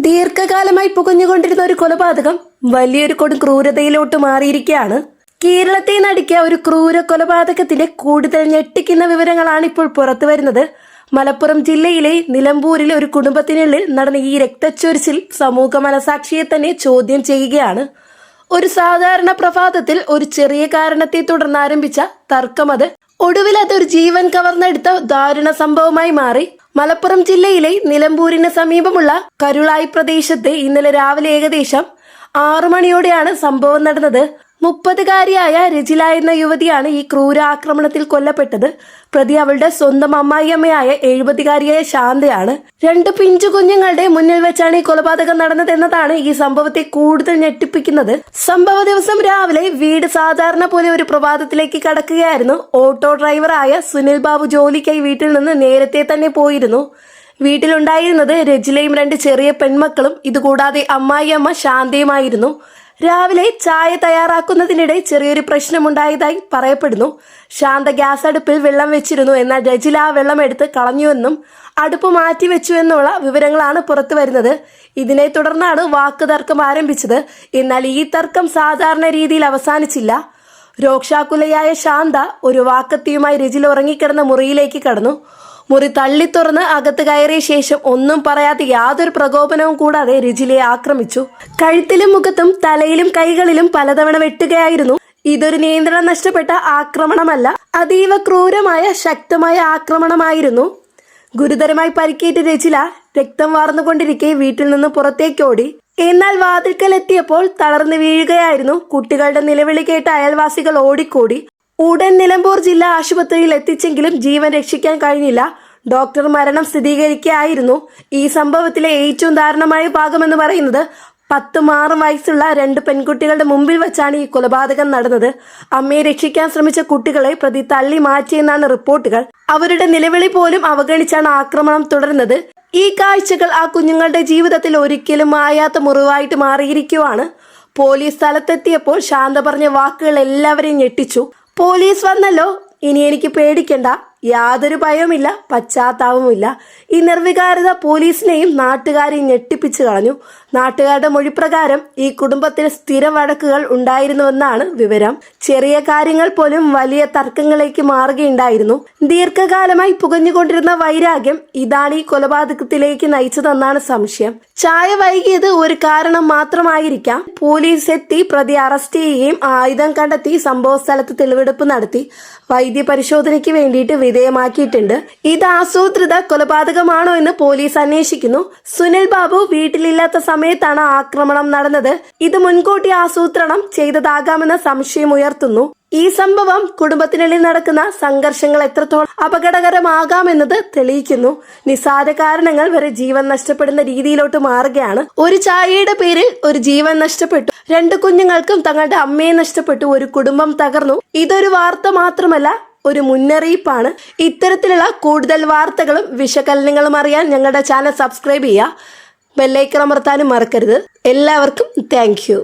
ദീർഘകാലമായി പുകഞ്ഞുകൊണ്ടിരുന്ന ഒരു കൊലപാതകം വലിയൊരു കൊടും ക്രൂരതയിലോട്ട് മാറിയിരിക്കുകയാണ്. കേരളത്തെ നടുക്കിയ ഒരു ക്രൂര കൊലപാതകത്തിന്റെ കൂടുതൽ ഞെട്ടിക്കുന്ന വിവരങ്ങളാണ് ഇപ്പോൾ പുറത്തു വരുന്നത്. മലപ്പുറം ജില്ലയിലെ നിലമ്പൂരിൽ ഒരു കുടുംബത്തിനുള്ളിൽ നടന്ന ഈ രക്തച്ചൊരിച്ചിൽ സമൂഹ മനസാക്ഷിയെ തന്നെ ചോദ്യം ചെയ്യുകയാണ്. ഒരു സാധാരണ പ്രഭാതത്തിൽ ഒരു ചെറിയ കാരണത്തെ തുടർന്ന് ആരംഭിച്ച തർക്കമത് ഒടുവിൽ അതൊരു ജീവൻ കവർന്നെടുത്ത ദാരുണ സംഭവമായി മാറി. മലപ്പുറം ജില്ലയിലെ നിലമ്പൂരിന് സമീപമുള്ള കരുളായി പ്രദേശത്ത് ഇന്നലെ രാവിലെ ഏകദേശം 6 മണിയോടെയാണ് സംഭവം നടന്നത്. 30-കാരിയായ രജില എന്ന യുവതിയാണ് ഈ ക്രൂരാക്രമണത്തിൽ കൊല്ലപ്പെട്ടത്. പ്രതി അവളുടെ സ്വന്തം അമ്മായിയമ്മയായ 70-കാരിയായ ശാന്തയാണ്. 2 പിഞ്ചു കുഞ്ഞുങ്ങളുടെ മുന്നിൽ വെച്ചാണ് ഈ കൊലപാതകം നടന്നതെന്നതാണ് ഈ സംഭവത്തെ കൂടുതൽ ഞെട്ടിപ്പിക്കുന്നത്. സംഭവ ദിവസം രാവിലെ വീട് സാധാരണ പോലെ ഒരു പ്രഭാതത്തിലേക്ക് കടക്കുകയായിരുന്നു. ഓട്ടോ ഡ്രൈവറായ സുനിൽ ബാബു ജോലിക്കായി വീട്ടിൽ നിന്ന് നേരത്തെ തന്നെ പോയിരുന്നു. വീട്ടിലുണ്ടായിരുന്നത് രജിലയും 2 ചെറിയ പെൺമക്കളും, ഇതുകൂടാതെ അമ്മായിയമ്മ ശാന്തയുമായിരുന്നു. രാവിലെ ചായ തയ്യാറാക്കുന്നതിനിടെ ചെറിയൊരു പ്രശ്നമുണ്ടായതായി പറയപ്പെടുന്നു. ശാന്ത ഗ്യാസ് അടുപ്പിൽ വെള്ളം വെച്ചിരുന്നു, എന്നാൽ രജില ആ വെള്ളം എടുത്ത് കളഞ്ഞുവെന്നും അടുപ്പ് മാറ്റിവെച്ചു എന്നുള്ള വിവരങ്ങളാണ് പുറത്തു വരുന്നത്. ഇതിനെ തുടർന്നാണ് വാക്കുതർക്കം ആരംഭിച്ചത്. എന്നാൽ ഈ തർക്കം സാധാരണ രീതിയിൽ അവസാനിച്ചില്ല. രോക്ഷാകുലയായ ശാന്ത ഒരു വാക്കത്തിയുമായി രജില ഉറങ്ങിക്കിടന്ന മുറിയിലേക്ക് കടന്നു. മുറി തള്ളി തുറന്ന് അകത്ത് കയറിയ ശേഷം ഒന്നും പറയാതെ യാതൊരു പ്രകോപനവും കൂടാതെ രജിലയെ ആക്രമിച്ചു. കഴുത്തിലും മുഖത്തും തലയിലും കൈകളിലും പലതവണ വെട്ടുകയായിരുന്നു. ഇതൊരു നിയന്ത്രണം നഷ്ടപ്പെട്ട ആക്രമണമല്ല, അതീവ ക്രൂരമായ ശക്തമായ ആക്രമണമായിരുന്നു. ഗുരുതരമായി പരിക്കേറ്റ രജില രക്തം വാർന്നുകൊണ്ടിരിക്കെ വീട്ടിൽ നിന്ന് പുറത്തേക്കോടി. എന്നാൽ വാതിൽക്കൽ എത്തിയപ്പോൾ തളർന്നു വീഴുകയായിരുന്നു. കുട്ടികളുടെ നിലവിളി കേട്ട അയൽവാസികൾ ഓടിക്കൂടി. ഉടൻ നിലമ്പൂർ ജില്ലാ ആശുപത്രിയിൽ എത്തിച്ചെങ്കിലും ജീവൻ രക്ഷിക്കാൻ കഴിഞ്ഞില്ല. ഡോക്ടർ മരണം സ്ഥിരീകരിക്കുകയായിരുന്നു. ഈ സംഭവത്തിലെ ഏറ്റവും ദാരുണമായ ഭാഗമെന്ന് പറയുന്നത് 10-6 വയസ്സുള്ള 2 പെൺകുട്ടികളുടെ മുമ്പിൽ വെച്ചാണ് ഈ കൊലപാതകം നടന്നത്. അമ്മയെ രക്ഷിക്കാൻ ശ്രമിച്ച കുട്ടികളെ പ്രതി തള്ളി മാറ്റിയെന്നാണ് റിപ്പോർട്ടുകൾ. അവരുടെ നിലവിളി പോലും അവഗണിച്ചാണ് ആക്രമണം തുടർന്നത്. ഈ കാഴ്ചകൾ ആ കുഞ്ഞുങ്ങളുടെ ജീവിതത്തിൽ ഒരിക്കലും മായാത്ത മുറിവായിട്ട് മാറിയിരിക്കുവാണ്. പോലീസ് സ്ഥലത്തെത്തിയപ്പോൾ ശാന്ത പറഞ്ഞ വാക്കുകൾ എല്ലാവരെയും ഞെട്ടിച്ചു. പോലീസ് വന്നല്ലോ, ഇനി എനിക്ക് പേടിക്കണ്ട, യാതൊരു ഭയവുമില്ല, പശ്ചാത്താപവുമില്ല. ഈ നിർവികാരത പോലീസിനെയും നാട്ടുകാരെയും ഞെട്ടിപ്പിച്ചു കളഞ്ഞു. നാട്ടുകാരുടെ മൊഴിപ്രകാരം ഈ കുടുംബത്തിൽ സ്ഥിര വഴക്കുകൾ ഉണ്ടായിരുന്നുവെന്നാണ് വിവരം. ചെറിയ കാര്യങ്ങൾ പോലും വലിയ തർക്കങ്ങളിലേക്ക് മാറുകയുണ്ടായിരുന്നു. ദീർഘകാലമായി പുകഞ്ഞുകൊണ്ടിരുന്ന വൈരാഗ്യം ഇതാണ് ഈ കൊലപാതകത്തിലേക്ക് നയിച്ചതെന്നാണ് സംശയം. ചായ വൈകിയത് ഒരു കാരണം മാത്രമായിരിക്കാം. പോലീസ് എത്തി പ്രതി അറസ്റ്റ് ചെയ്യുകയും ആയുധം കണ്ടെത്തി സംഭവ സ്ഥലത്ത് തെളിവെടുപ്പ് നടത്തി വൈദ്യ പരിശോധനയ്ക്ക് വേണ്ടിയിട്ട് വിധേയമാക്കിയിട്ടുണ്ട്. ഇത് ആസൂത്രിത കൊലപാതകമാണോ എന്ന് പോലീസ് അന്വേഷിക്കുന്നു. സുനിൽ ബാബു വീട്ടിലില്ലാത്ത സമയത്താണ് ആക്രമണം നടന്നത്. ഇത് മുൻകൂട്ടി ആസൂത്രണം ചെയ്തതാകാമെന്ന സംശയം ഉയർത്തുന്നു. ഈ സംഭവം കുടുംബത്തിനുള്ളിൽ നടക്കുന്ന സംഘർഷങ്ങൾ എത്രത്തോളം അപകടകരമാകാമെന്നത് തെളിയിക്കുന്നു. നിസ്സാര കാരണങ്ങൾ വരെ ജീവൻ നഷ്ടപ്പെടുന്ന രീതിയിലോട്ട് മാറുകയാണ്. ഒരു ചായയുടെ പേരിൽ ഒരു ജീവൻ നഷ്ടപ്പെട്ടു. 2 കുഞ്ഞുങ്ങൾക്കും തങ്ങളുടെ അമ്മയെ നഷ്ടപ്പെട്ടു. ഒരു കുടുംബം തകർന്നു. ഇതൊരു വാർത്ത മാത്രമല്ല, ഒരു മുന്നറിയിപ്പാണ്. ഇത്തരത്തിലുള്ള കൂടുതൽ വാർത്തകളും വിശകലനങ്ങളും അറിയാൻ ഞങ്ങളുടെ ചാനൽ സബ്സ്ക്രൈബ് ചെയ്യുക. ബെല്ലൈക്കൺ അമർത്താനും മറക്കരുത്. എല്ലാവർക്കും താങ്ക് യു.